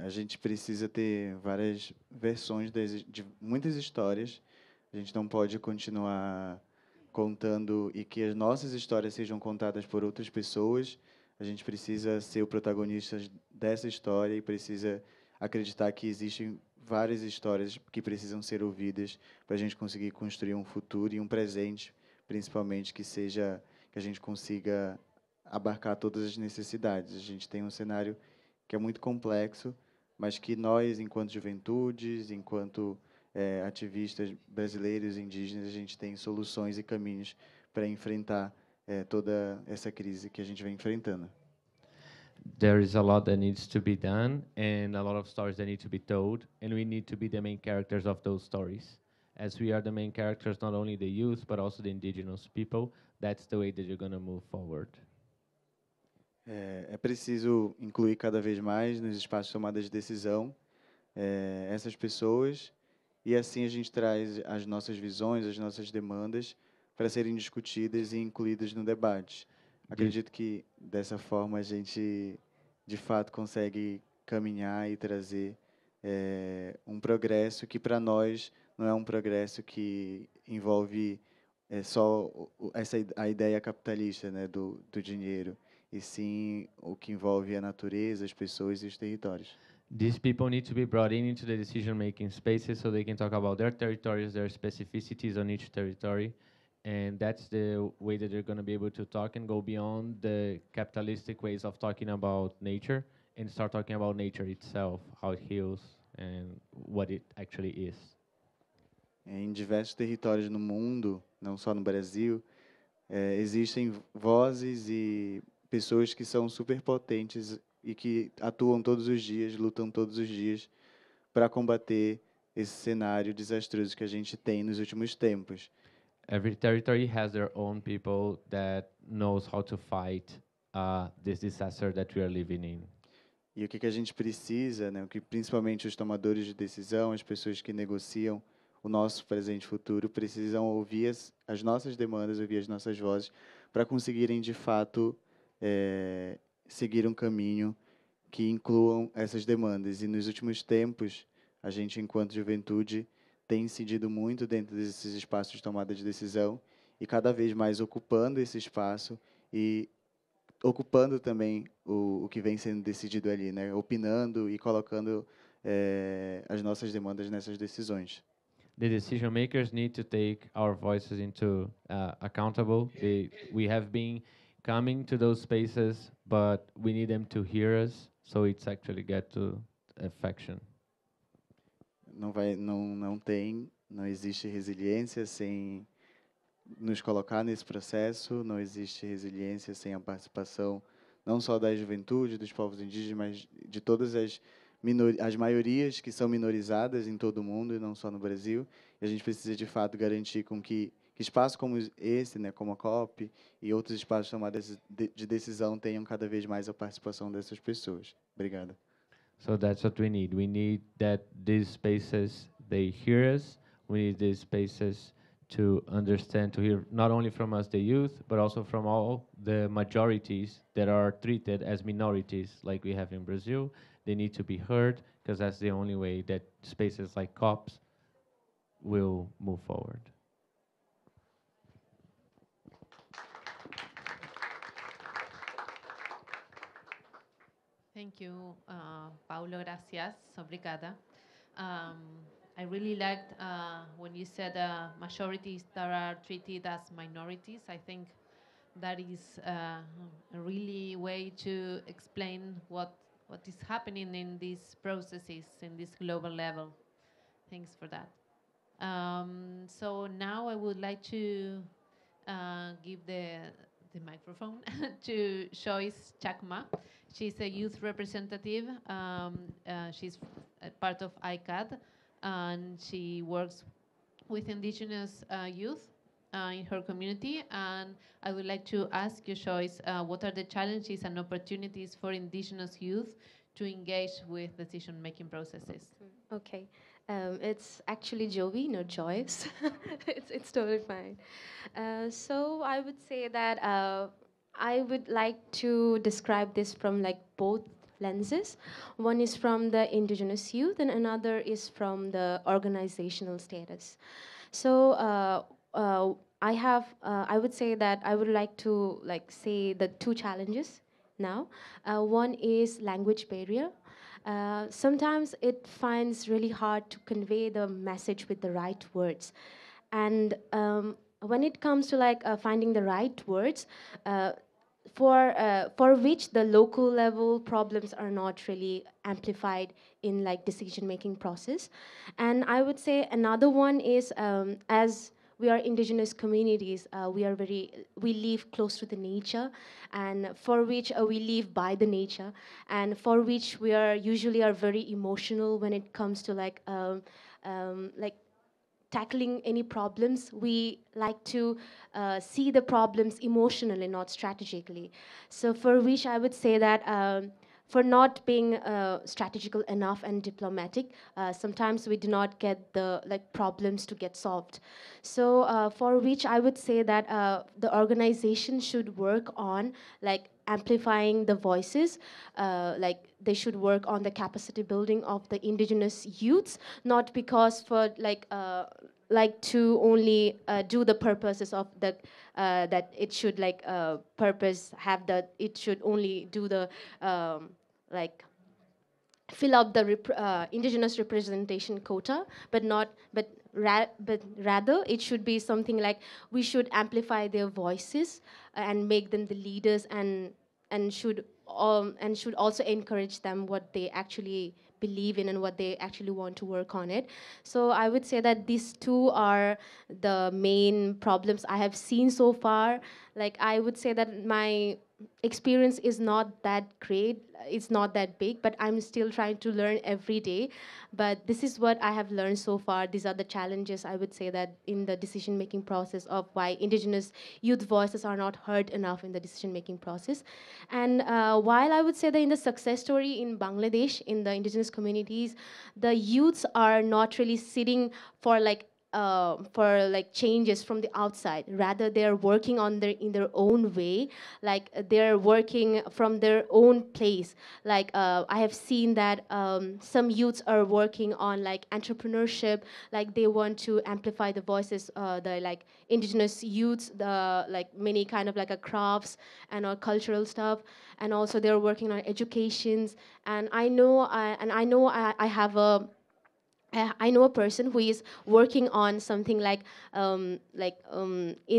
A gente precisa ter várias versões de muitas histórias. A gente não pode continuar contando e que as nossas histórias sejam contadas por outras pessoas. A gente precisa ser o protagonista dessa história e precisa acreditar que existem várias histórias que precisam ser ouvidas para a gente conseguir construir um futuro e um presente, principalmente, que a gente consiga abarcar todas as necessidades. A gente tem um cenário que é muito complexo, mas que nós, enquanto juventudes, enquanto ativistas brasileiros e indígenas, a gente tem soluções e caminhos para enfrentar toda essa crise que a gente vem enfrentando. There is a lot that needs to be done and a lot of stories that need to be told, and we need to be the main characters of those stories. As we are the main characters, not only the youth, but also the indigenous people, that's the way that you're going to move forward. É preciso incluir cada vez mais nos espaços de tomada de decisão essas pessoas, e assim a gente traz as nossas visões, as nossas demandas para serem discutidas e incluídas no debate. Acredito que dessa forma a gente de fato consegue caminhar e trazer um progresso que para nós não é um progresso que envolve só a ideia capitalista, né, do dinheiro, e sim o que envolve a natureza, as pessoas e os territórios. These people need to be brought into the decision-making spaces so they can talk about their territories, their specificities on each territory, and that's the way that they're going to be able to talk and go beyond the capitalistic ways of talking about nature and start talking about nature itself, how it heals and what it actually is. Em diversos territórios no mundo, não só no Brasil, existem vozes e pessoas que são superpotentes e que atuam todos os dias, lutam todos os dias para combater esse cenário desastroso que a gente tem nos últimos tempos. Every territory has their own people that knows how to fight this disaster that we are living in. E o que a gente precisa, né, o que principalmente os tomadores de decisão, as pessoas que negociam o nosso presente e futuro, precisam ouvir as nossas demandas, ouvir as nossas vozes, para conseguirem, de fato, seguir um caminho que incluam essas demandas. E nos últimos tempos, a gente, enquanto juventude, tem incidido muito dentro desses espaços de tomada de decisão e cada vez mais ocupando esse espaço e ocupando também o que vem sendo decidido ali, né? Opinando e colocando as nossas demandas nessas decisões. The decision makers need to take our voices into accountable. We have been coming to those spaces, but we need them to hear us, so it's actually get to affection. Não existe resiliência sem nos colocar nesse processo, não existe resiliência sem a participação não só da juventude, dos povos indígenas, mas de todas as as maiorias que são minorizadas em todo o mundo e não só no Brasil. E a gente precisa, de fato, garantir com que espaços como esse, né, como a COP e outros espaços tomados de decisão tenham cada vez mais a participação dessas pessoas. Obrigado. So that's what we need. We need that these spaces, they hear us. We need these spaces to understand, to hear not only from us, the youth, but also from all the majorities that are treated as minorities, like we have in Brazil. They need to be heard, because that's the only way that spaces like COPs will move forward. Thank you, Paulo. Gracias. Obrigada. I really liked when you said majorities that are treated as minorities. I think that is a really way to explain what is happening in these processes in this global level. Thanks for that. So now I would like to give the microphone to Joyce Chakma. She's a youth representative. She's a part of ICAD, and she works with indigenous youth in her community. And I would like to ask you, Joyce, what are the challenges and opportunities for indigenous youth to engage with decision-making processes? Okay. It's actually Jovi, not Joyce. It's totally fine. So I would say that I would like to describe this from like both lenses. One is from the indigenous youth, and another is from the organizational status. So I would say that I would like to say the two challenges now. One is language barrier. Sometimes it finds really hard to convey the message with the right words. And when it comes to finding the right words, for which the local level problems are not really amplified in decision-making process. And I would say another one is as we are indigenous communities, we live close to the nature, and for which we live by the nature, and for which we are usually very emotional when it comes to tackling any problems. We like to see the problems emotionally, not strategically. So for which I would say that for not being strategical enough and diplomatic, sometimes we do not get the problems to get solved. So for which I would say that the organization should work on amplifying the voices, they should work on the capacity building of the indigenous youths, not because for to only do the purposes of the that it should purpose have the it should only do the fill up the indigenous representation quota, but rather it should be something like we should amplify their voices and make them the leaders, and should also encourage them what they actually believe in and what they actually want to work on it. So I would say that these two are the main problems I have seen so far. I would say that my experience is not that great, it's not that big, but I'm still trying to learn every day. But this is what I have learned so far. These are the challenges I would say that in the decision-making process of why indigenous youth voices are not heard enough in the decision-making process. And while I would say that in the success story in Bangladesh, in the indigenous communities, the youths are not really sitting for changes from the outside. Rather, they're working in their own way, they're working from their own place. I have seen that some youths are working on entrepreneurship, they want to amplify the voices, the indigenous youths, the many kind of a crafts and all cultural stuff, and also they're working on educations. And I know I know a person who is working on something in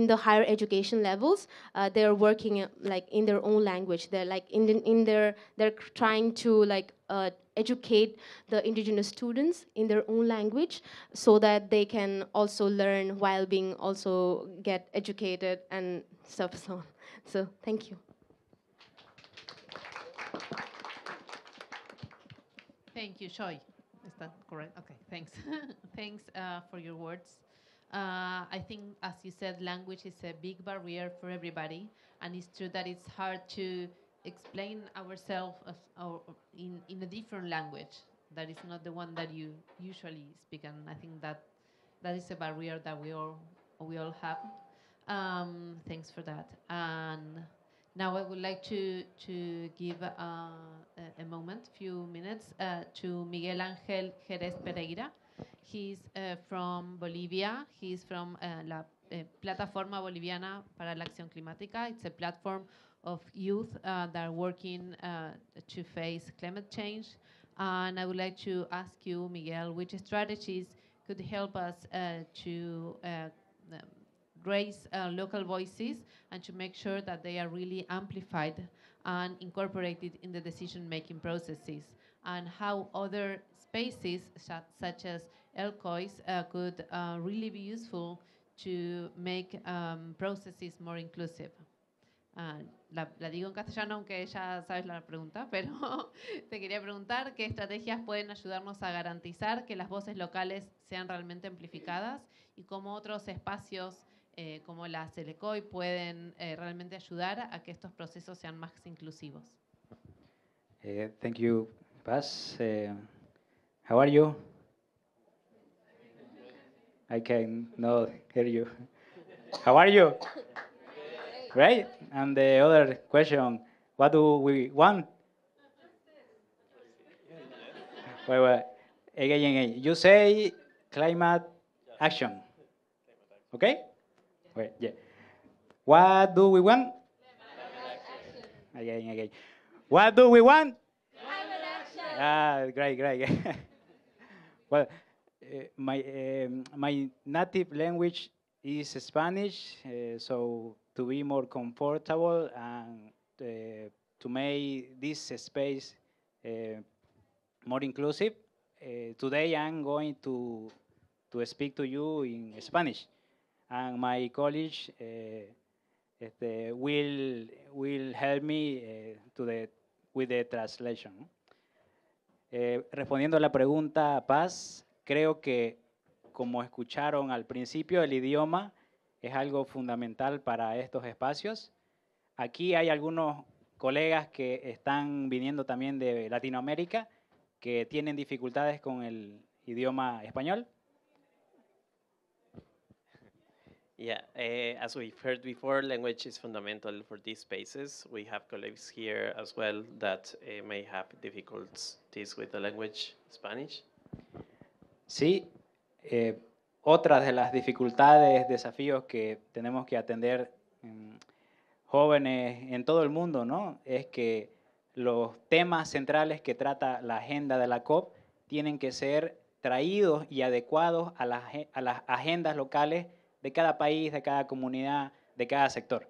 the higher education levels. They're working in their own language. They're they're trying to educate the indigenous students in their own language, so that they can also learn while being also get educated and stuff. So thank you. Thank you, Shoy. Is that correct? Okay, thanks. Thanks for your words. I think, as you said, language is a big barrier for everybody, and it's true that it's hard to explain ourselves in a different language that is not the one that you usually speak, and I think that that is a barrier that we all have. Thanks for that. And now I would like to give a moment, few minutes, to Miguel Ángel Jerez Pereira. He's from Bolivia. He's from la Plataforma Boliviana para la Acción Climática. It's a platform of youth that are working to face climate change. And I would like to ask you, Miguel, which strategies could help us to raise local voices and to make sure that they are really amplified and incorporated in the decision-making processes, and how other spaces such as LCOIs could really be useful to make processes more inclusive. La digo en castellano, aunque ya sabes la pregunta, pero te quería preguntar qué estrategias pueden ayudarnos a garantizar que las voces locales sean realmente amplificadas y cómo otros espacios como la CELECOI pueden realmente ayudar a que estos procesos sean más inclusivos. Thank you, Paz. How are you? I can not hear you. How are you? Great. And the other question, what do we want? Wait. Again. You say climate action. Okay? Wait, yeah. What do we want? Again. What do we want? Climate action. Great. Well, my native language is Spanish, so to be more comfortable and to make this space more inclusive, today I'm going to speak to you in Spanish, and my college will help me with the translation. Respondiendo a la pregunta, Paz, creo que, como escucharon al principio, el idioma es algo fundamental para estos espacios. Aquí hay algunos colegas que están viniendo también de Latinoamérica que tienen dificultades con el idioma español. Yeah, as we've heard before, language is fundamental for these spaces. We have colleagues here as well that may have difficulties with the language Spanish. Sí, otras de las dificultades, desafíos que tenemos que atender jóvenes en todo el mundo, ¿no? Es que los temas centrales que trata la agenda de la COP tienen que ser traídos y adecuados a las agendas locales de cada país, de cada comunidad, de cada sector.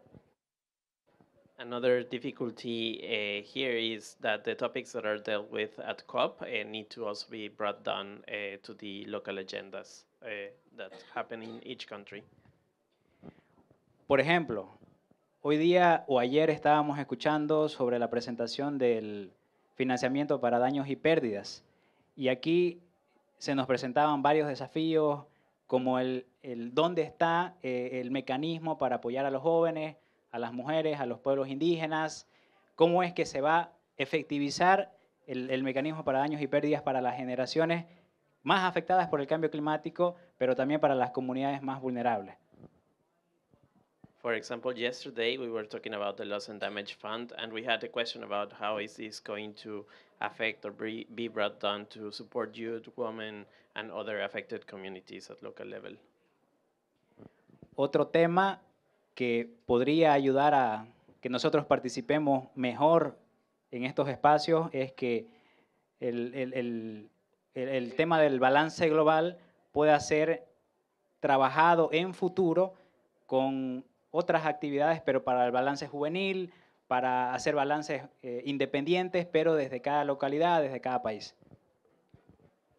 Another difficulty here is that the topics that are dealt with at COP need to also be brought down to the local agendas that happen in each country. Por ejemplo, hoy día o ayer estábamos escuchando sobre la presentación del financiamiento para daños y pérdidas. Y aquí se nos presentaban varios desafíos, como el dónde está el mecanismo para apoyar a los jóvenes, a las mujeres, a los pueblos indígenas, cómo es que se va a efectivizar el mecanismo para daños y pérdidas para las generaciones más afectadas por el cambio climático, pero también para las comunidades más vulnerables. For example, yesterday we were talking about the Loss and Damage Fund, and we had a question about how is this going to affect or be brought down to support youth, women, and other affected communities at local level. Otro tema que podría ayudar a que nosotros participemos mejor en estos espacios es que el tema del balance global pueda ser trabajado en futuro con otras actividades, pero para el balance juvenil, para hacer balances independientes, pero desde cada localidad, desde cada país.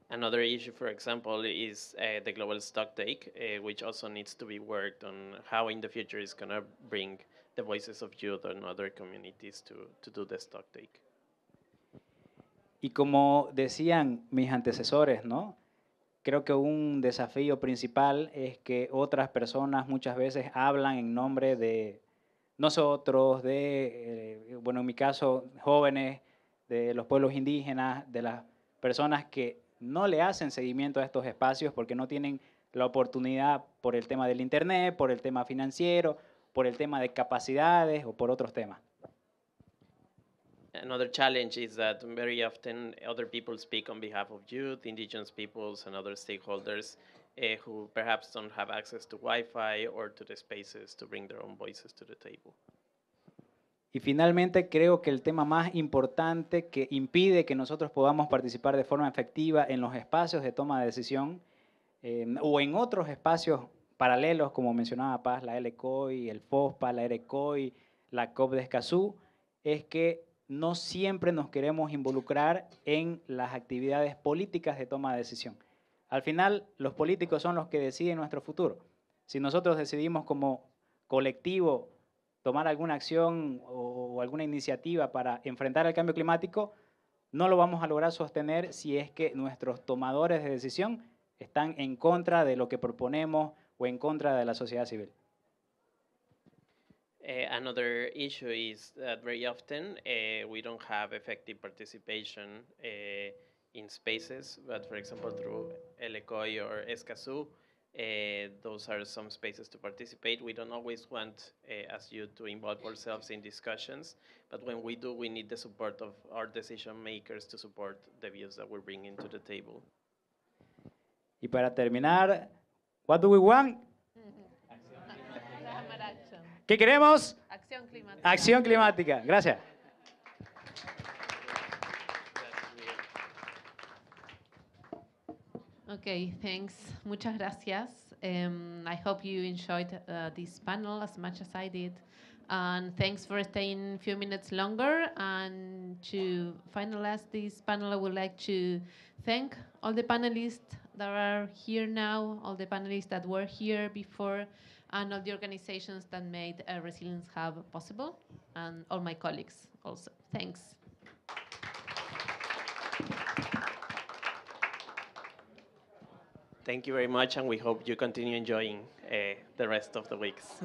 Another issue, for example, is the global stocktake, which also needs to be worked on how in the future is going to bring the voices of youth and other communities to do the stocktake. Y como decían mis antecesores, ¿no? Creo que un desafío principal es que otras personas muchas veces hablan en nombre de nosotros, bueno, en mi caso, jóvenes, de los pueblos indígenas, de las personas que no le hacen seguimiento a estos espacios porque no tienen la oportunidad por el tema del internet, por el tema financiero, por el tema de capacidades o por otros temas. Another challenge is that very often other people speak on behalf of youth, indigenous peoples, and other stakeholders who perhaps don't have access to Wi-Fi or to the spaces to bring their own voices to the table. Y finalmente creo que el tema más importante que impide que nosotros podamos participar de forma efectiva en los espacios de toma de decisión o en otros espacios paralelos, como mencionaba Paz, la LCOI, el FOSPA, la ERECOI, la COP de Escazú, es que no siempre nos queremos involucrar en las actividades políticas de toma de decisión. Al final, los políticos son los que deciden nuestro futuro. Si nosotros decidimos como colectivo tomar alguna acción o alguna iniciativa para enfrentar el cambio climático, no lo vamos a lograr sostener si es que nuestros tomadores de decisión están en contra de lo que proponemos o en contra de la sociedad civil. Another issue is that very often we don't have effective participation in spaces, but for example through LCOI or Escazú, those are some spaces to participate. We don't always want, as you, to involve ourselves in discussions, but when we do, we need the support of our decision makers to support the views that we're bringing to the table. Y para terminar, what do we want? ¿Qué queremos? Acción climática. Acción climática. Gracias. Okay, thanks. Muchas gracias. I hope you enjoyed this panel as much as I did. And thanks for staying a few minutes longer. And to finalize this panel, I would like to thank all the panelists that are here now, all the panelists that were here before, and all the organizations that made Resilience Hub possible, and all my colleagues also. Thanks. Thank you very much, and we hope you continue enjoying the rest of the weeks.